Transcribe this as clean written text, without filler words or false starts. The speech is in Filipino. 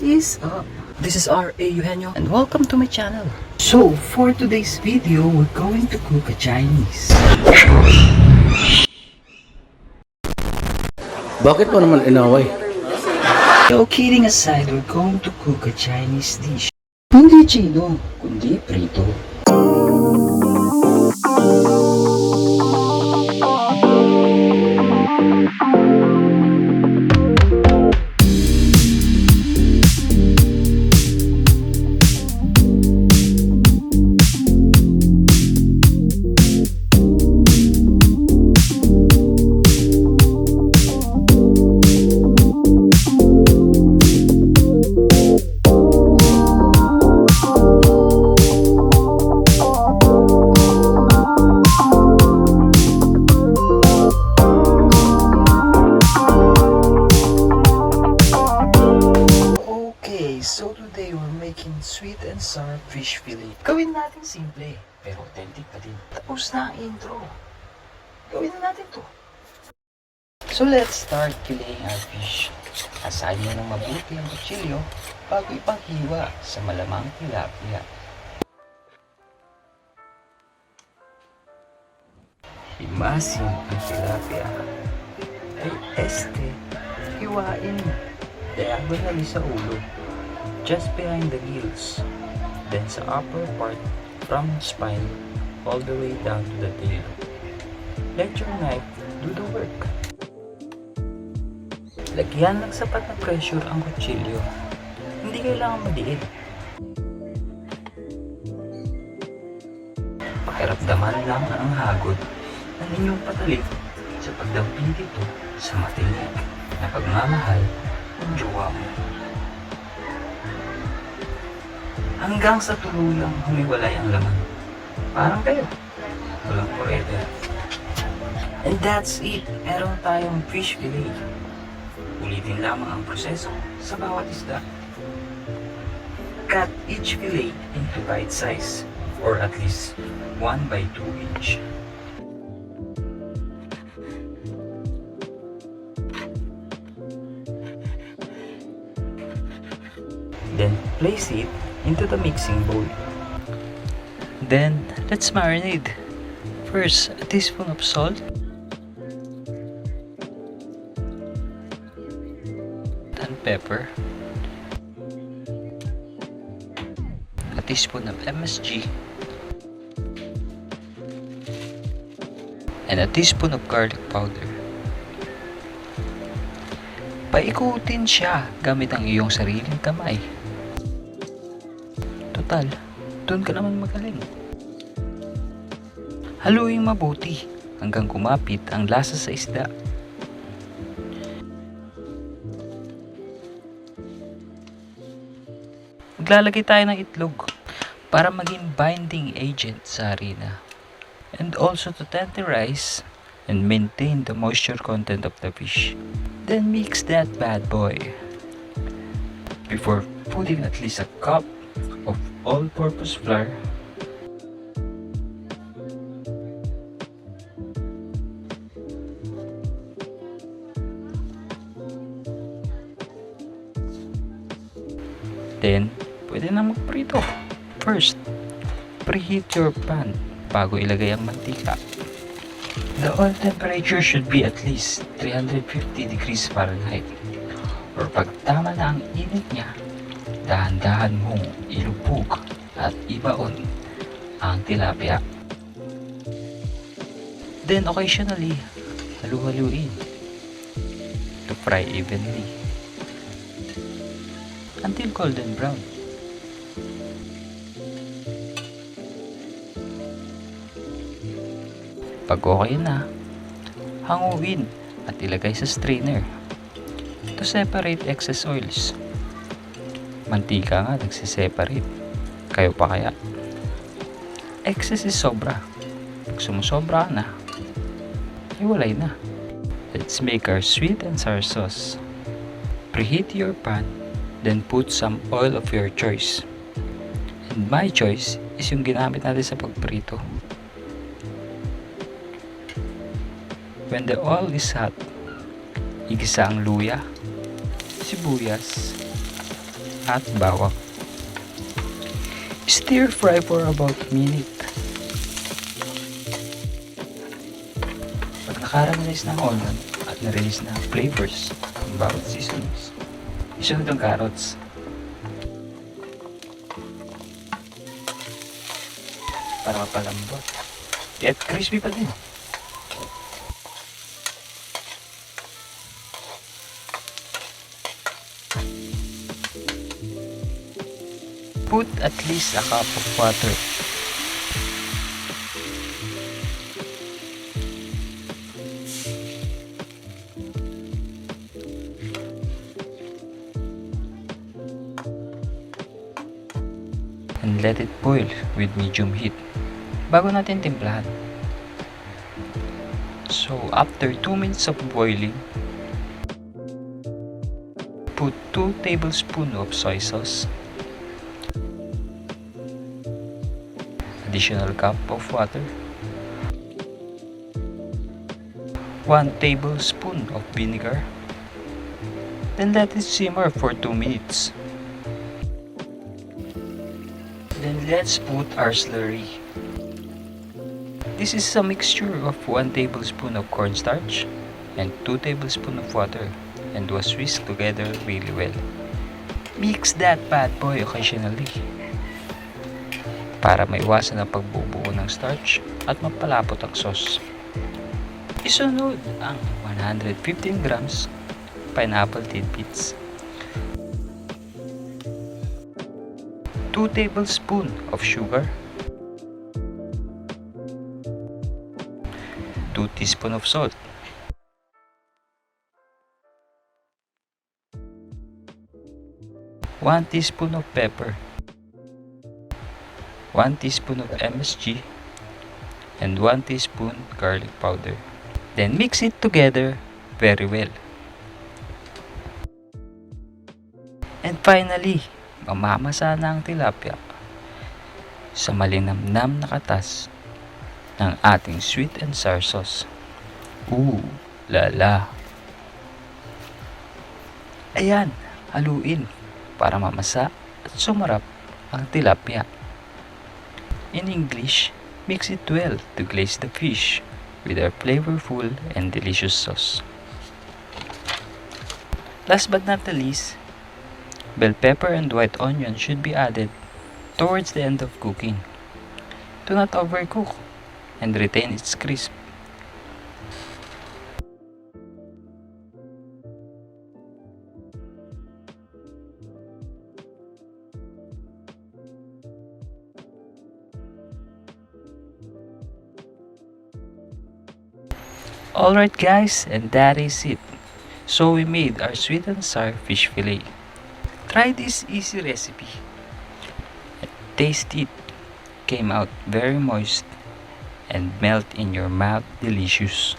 is up? This is R.A. Eugenio and welcome to my channel. So, for today's video, we're going to cook a Chinese. Bakit mo naman inaway? So, kidding aside, we're going to cook a Chinese dish. Hindi chino, kundi prito. So today we're making sweet and sour fish fillet. Gawin natin simple, pero authentic pa din. Tapos na ang intro. Gawin na natin to. So let's start filleting our fish. Asahin mo ng mabuti ang kutsilyo bago ipanghiwa sa malamang tilapia. Himasin ang tilapia. Ay hiwain diagonally sa ulo, just behind the gills, then sa upper part from spine all the way down to the tail. Let your knife do the work. Lagyan ng sapat na pressure ang kutsilyo. Hindi kailangan madiin. Pakiramdaman lang ang hagod ng inyong patalim sa pagdamping dito sa matinig na pagmamahal ng jowa mo. Hanggang sa tuluyang humiwalay ang laman. Parang kayo. Walang forever. And that's it. Meron tayong fish fillet. Ulitin lamang ang proseso sa bawat isda. Cut each fillet into bite size or at least 1 by 2 inch. Then place it into the mixing bowl. Then let's marinate. First, a teaspoon of salt and pepper, a teaspoon of MSG, and a teaspoon of garlic powder. Paikutin siya gamit ang iyong sariling kamay. Total, doon ka naman magaling. Haluin mabuti hanggang kumapit ang lasa sa isda. Maglalagay tayo ng itlog para maging binding agent sa harina. And also to tenderize and maintain the moisture content of the fish. Then mix that bad boy before putting at least a cup of all-purpose flour, then pwede na magprito. First, preheat your pan bago ilagay ang mantika. The oil temperature should be at least 350 degrees Fahrenheit, or pag tama na ang init niya, dahan-dahan mong ilubog at ibaon ang tilapia. Then occasionally, halu-haluin to fry evenly until golden brown. Pag okay na, hanguin at ilagay sa strainer to separate excess oils. Mantika nga nagsiseparate. Kayo pa kaya? Excess is sobra. Pag sumusobra na, iwalay na. Let's make our sweet and sour sauce. Preheat your pan, then put some oil of your choice. And my choice is yung ginamit natin sa pagprito. When the oil is hot, igisa ang luya, sibuyas, at bawang. Stir fry for about a minute. Pag nakaramelize na ang onion at na-release na ang flavors ng bawat seasonings, isunod ang carrots. Para mapalambot. At crispy pa din. Put at least a cup of water. And let it boil with medium heat bago natin timplahan. So after 2 minutes of boiling, put 2 tablespoons of soy sauce, additional cup of water, 1 tablespoon of vinegar, then let it simmer for 2 minutes. Then let's put our slurry. This is a mixture of 1 tablespoon of cornstarch and 2 tablespoons of water, and was whisked together really well. Mix that bad boy occasionally para maiwasan ang pagbubuo ng starch at mapalapot ang sauce. Isunod ang 115 grams pineapple tidbits, 2 tablespoons of sugar, 2 teaspoons of salt, 1 teaspoon of pepper, 1 teaspoon of MSG, and 1 teaspoon garlic powder. Then mix it together very well. And finally, mamamasa na ang tilapia sa malinamnam na katas ng ating sweet and sour sauce. Ooh, lala! Ayan, haluin para mamasa at sumarap ang tilapia. In English, mix it well to glaze the fish with our flavorful and delicious sauce. Last but not the least, bell pepper and white onion should be added towards the end of cooking. Do not overcook and retain its crisp. Alright guys, and that is it. So we made our sweet and sour fish fillet. Try this easy recipe. Taste it. Came out very moist and melt in your mouth delicious.